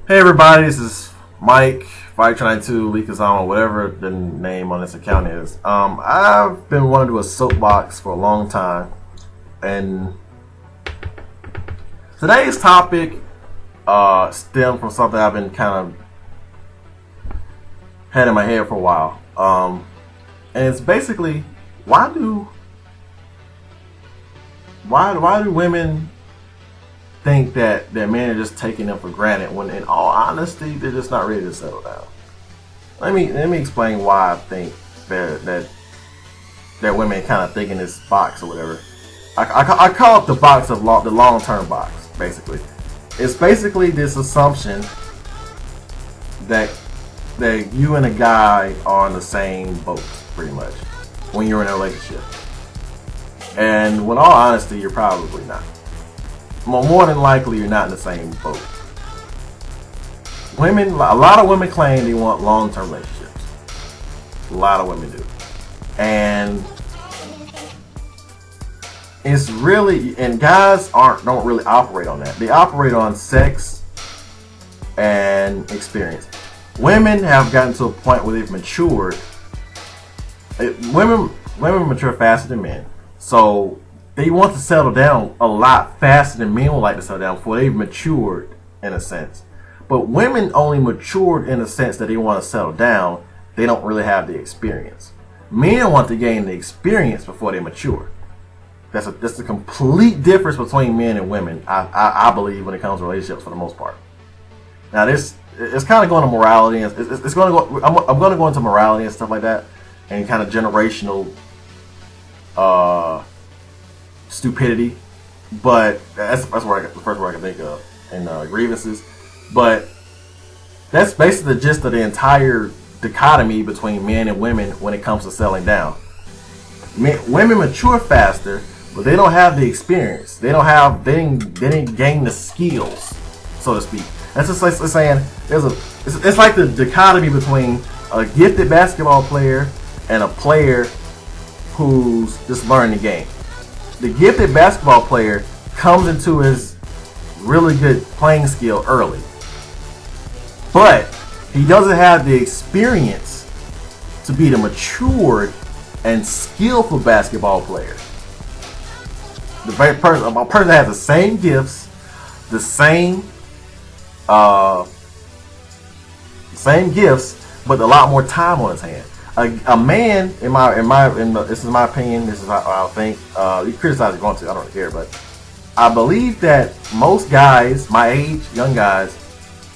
Hey everybody, this is Mike, Fight92, Leakazama, whatever the name on this account is. I've been wanting to do a soapbox for a long time, and today's topic stemmed from something I've been kind of had in my head for a while. And it's basically why do women think that men are just taking them for granted when in all honesty they're just not ready to settle down. Let me explain why I think that women kind of think in this box or whatever. I call it the box of the long-term box. Basically, it's basically this assumption that you and a guy are on the same boat pretty much when you're in a relationship, and with all honesty you're probably not. More than likely, you're not in the same boat. A lot of women claim they want long-term relationships. A lot of women do, and it's really, and guys don't really operate on that. They operate on sex and experience. Women have gotten to a point where they've matured. Women mature faster than men, so they want to settle down a lot faster than men would like to settle down before they've matured, in a sense. But women only matured in the sense that they want to settle down. They don't really have the experience. Men want to gain the experience before they mature. That's a complete difference between men and women, I believe, when it comes to relationships for the most part. Now, it's kind of going to morality. It's going to go. I'm going to go into morality and stuff like that, and kind of generational stupidity, but that's where the first word I can think of, and grievances. But that's basically the gist of the entire dichotomy between men and women when it comes to settling down. Women mature faster, but they don't have the experience. They didn't gain the skills, so to speak. That's just like saying it's like the dichotomy between a gifted basketball player and a player who's just learning the game. The gifted basketball player comes into his really good playing skill early, but he doesn't have the experience to be the matured and skillful basketball player. A person that has the same gifts, the same gifts, but a lot more time on his hand. A man, this is my opinion. This is how I think. You criticize if you want to. I don't care, but I believe that most guys my age, young guys,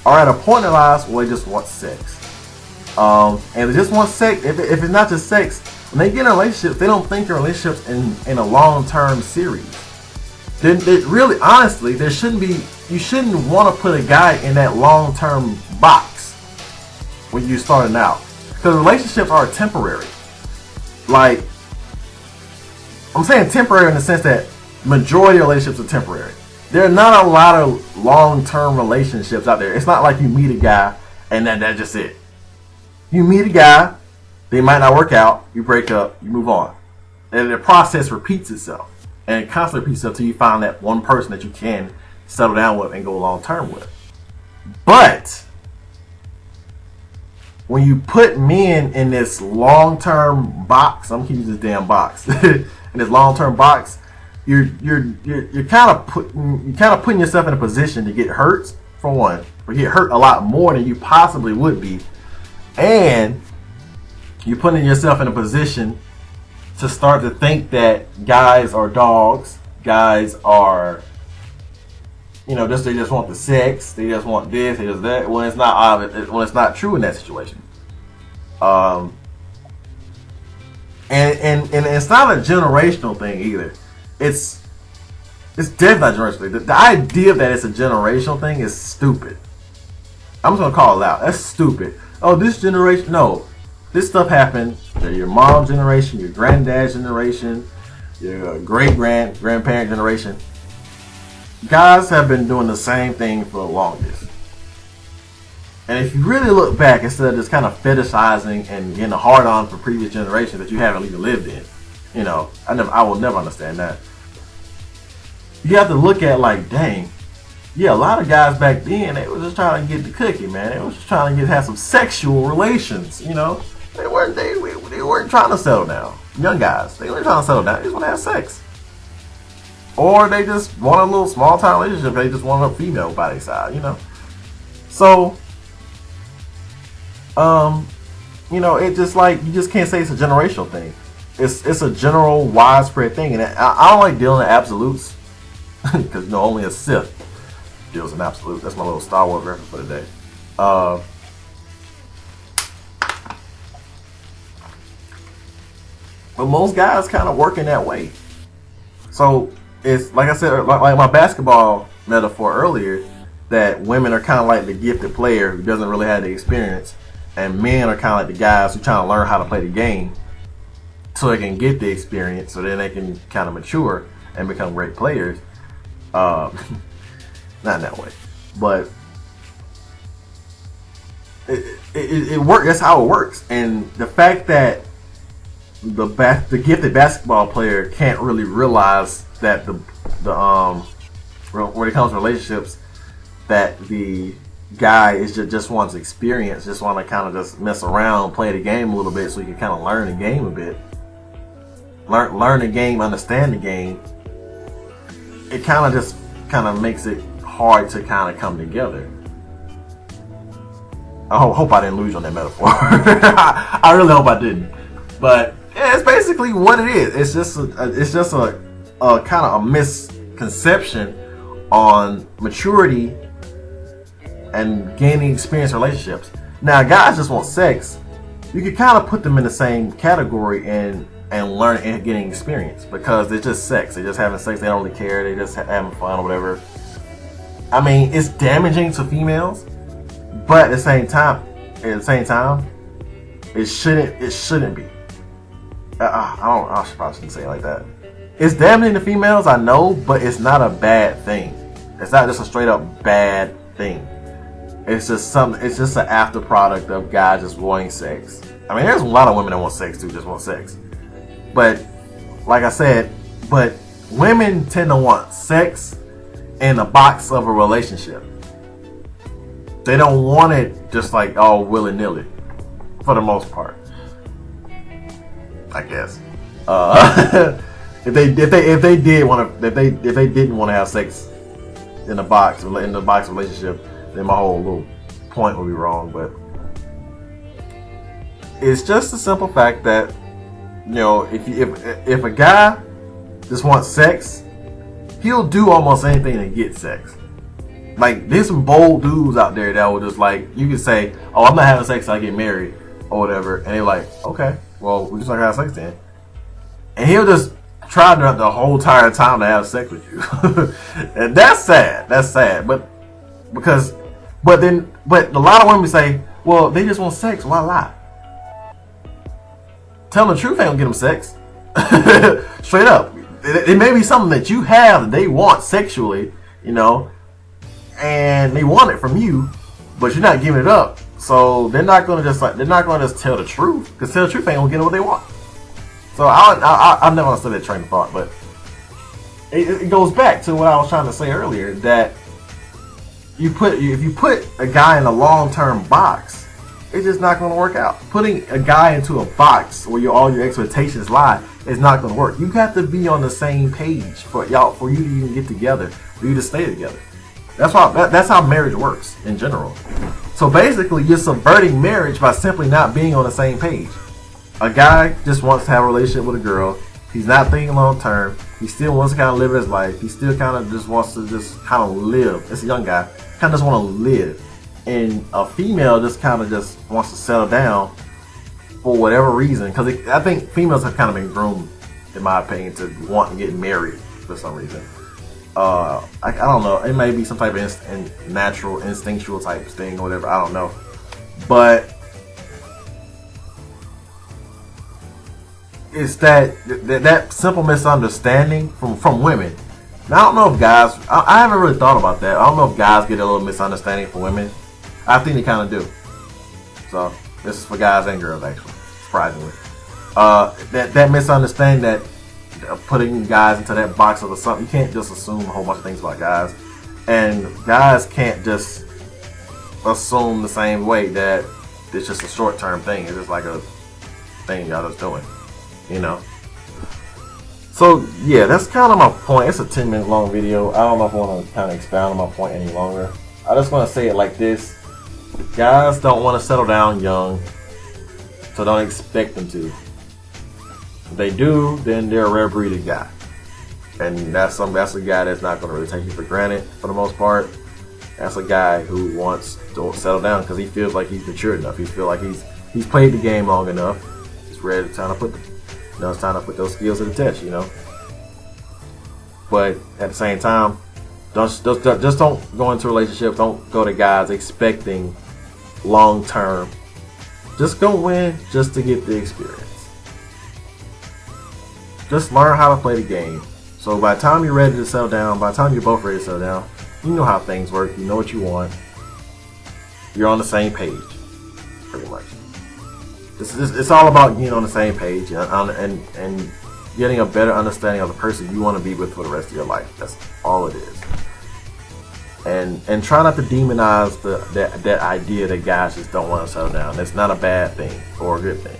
are at a point in their lives where they just want sex. And they just want sex. If it's not just sex, when they get in relationships, they don't think in relationships in a long-term series. Then really, honestly, there shouldn't be. You shouldn't want to put a guy in that long-term box when you're starting out. Because relationships are temporary. Like, I'm saying temporary in the sense that majority of relationships are temporary. There are not a lot of long-term relationships out there. It's not like you meet a guy and that's just it. You meet a guy, they might not work out, you break up, you move on. And the process repeats itself. And it constantly repeats itself until you find that one person that you can settle down with and go long-term with. But when you put men in this long-term box, I'm keeping this damn box, in this long-term box, you're kind of putting yourself in a position to get hurt, for one, or get hurt a lot more than you possibly would be, and you're putting yourself in a position to start to think that guys are dogs, guys are, they just want the sex, they just want this, they just that. When it's not obvious, when it's not true in that situation. And it's not a generational thing either. It's definitely not generational. The idea that it's a generational thing is stupid. I'm just gonna call it out. That's stupid. Oh, this generation, no. This stuff happened to your mom's generation, your granddad's generation, your grandparent generation. Guys have been doing the same thing for the longest. And if you really look back, instead of just kind of fetishizing and getting a hard on for previous generations that you haven't even lived in, I will never understand that. You have to look at like, dang, yeah, a lot of guys back then, they were just trying to get the cookie, man. They was just trying to have some sexual relations, you know. They weren't trying to settle down. Young guys, they weren't trying to settle down. They just want to have sex, or they just want a little small time relationship. They just want a female by their side, you know. So, you know, it just like you just can't say it's a generational thing. It's a general widespread thing, and I don't like dealing in absolutes because you know only a Sith deals in absolute. That's my little Star Wars reference for today. But most guys kind of work in that way. So it's like I said, like my basketball metaphor earlier, that women are kind of like the gifted player who doesn't really have the experience, and men are kind of like the guys who trying to learn how to play the game so they can get the experience, so then they can kind of mature and become great players. Not in that way, but it works. That's how it works. And the fact that the gifted basketball player can't really realize that the when it comes to relationships, that the guy is just wants experience, just want to kind of just mess around, play the game a little bit, so you can kind of learn the game a bit, learn the game, understand the game. It kind of makes it hard to kind of come together. I hope I didn't lose you on that metaphor. I really hope I didn't. But yeah, it's basically what it is. It's just a kind of a misconception on maturity and gaining experience in relationships. Now, guys just want sex. You can kind of put them in the same category and learn and getting experience, because it's just sex. They're just having sex. They don't really care. They just having fun or whatever. I mean, it's damaging to females, but at the same time, it shouldn't be. I probably shouldn't say it like that. It's damaging to females, I know, but it's not a bad thing. It's not just a straight up bad thing. It's just an after product of guys just wanting sex. I mean, there's a lot of women that want sex too, just want sex. But like I said, but women tend to want sex in the box of a relationship. They don't want it just like all willy-nilly, for the most part, I guess. If they didn't want to have sex in the box relationship, then my whole little point would be wrong. But it's just a simple fact that, you know, if a guy just wants sex, he'll do almost anything to get sex. Like, there's some bold dudes out there that will just, like, you can say, oh, I'm not having sex till I get married or whatever, and they're like, okay, well, we're just not gonna have sex then. And he'll just try the whole entire time to have sex with you. And that's sad. But a lot of women say, well, they just want sex, why lie? Telling the truth ain't gonna get them sex. Straight up. It may be something that you have that they want sexually, you know, and they want it from you, but you're not giving it up. So they're not gonna just tell the truth, because tell the truth ain't gonna get what they want. So I never understood that train of thought, but it goes back to what I was trying to say earlier, that if you put a guy in a long-term box, it's just not going to work out. Putting a guy into a box where all your expectations lie is not going to work. You have to be on the same page for you to even get together, for you to stay together. That's how marriage works in general. So basically, you're subverting marriage by simply not being on the same page. A guy just wants to have a relationship with a girl. He's not thinking long term. He still wants to kind of live his life. He still kind of just wants to just kind of live. It's a young guy. Kind of just want to live. And a female just kind of just wants to settle down for whatever reason. Because I think females have kind of been groomed, in my opinion, to want to get married for some reason. I don't know. It may be some type of natural, instinctual type thing or whatever. I don't know. But it's that simple misunderstanding from women. Now, I don't know if guys, I haven't really thought about that. I don't know if guys get a little misunderstanding from women. I think they kind of do. So this is for guys and girls, actually, surprisingly. That misunderstanding, that putting guys into that box of something, you can't just assume a whole bunch of things about guys. And guys can't just assume the same way that it's just a short-term thing. It's just like a thing y'all just doing, you know. So yeah, that's kind of my point. It's a 10-minute long video. I don't know if I want to kind of expound on my point any longer. I just want to say it like this: guys don't want to settle down young, so don't expect them to. If they do, then they're a rare breed of guy, and that's a guy that's not going to really take you for granted for the most part. That's a guy who wants to settle down because he feels like he's mature enough. He feels like he's played the game long enough. He's ready to it's time to put those skills to the test, you know. But at the same time, just don't go into relationships. Don't go to guys expecting long term. Just go in just to get the experience. Just learn how to play the game. So by the time you're ready to settle down, by the time you're both ready to settle down, you know how things work. You know what you want. You're on the same page, pretty much. It's all about getting on the same page and getting a better understanding of the person you want to be with for the rest of your life. That's all it is. And try not to demonize that idea that guys just don't want to settle down. It's not a bad thing or a good thing.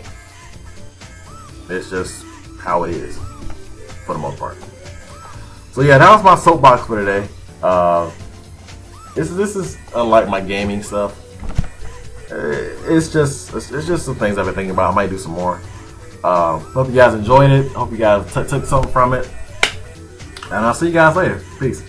It's just how it is for the most part. So yeah, that was my soapbox for today. This is unlike my gaming stuff. It's just some things I've been thinking about. I might do some more. Hope you guys enjoyed it. Hope you guys took something from it. And I'll see you guys later. Peace.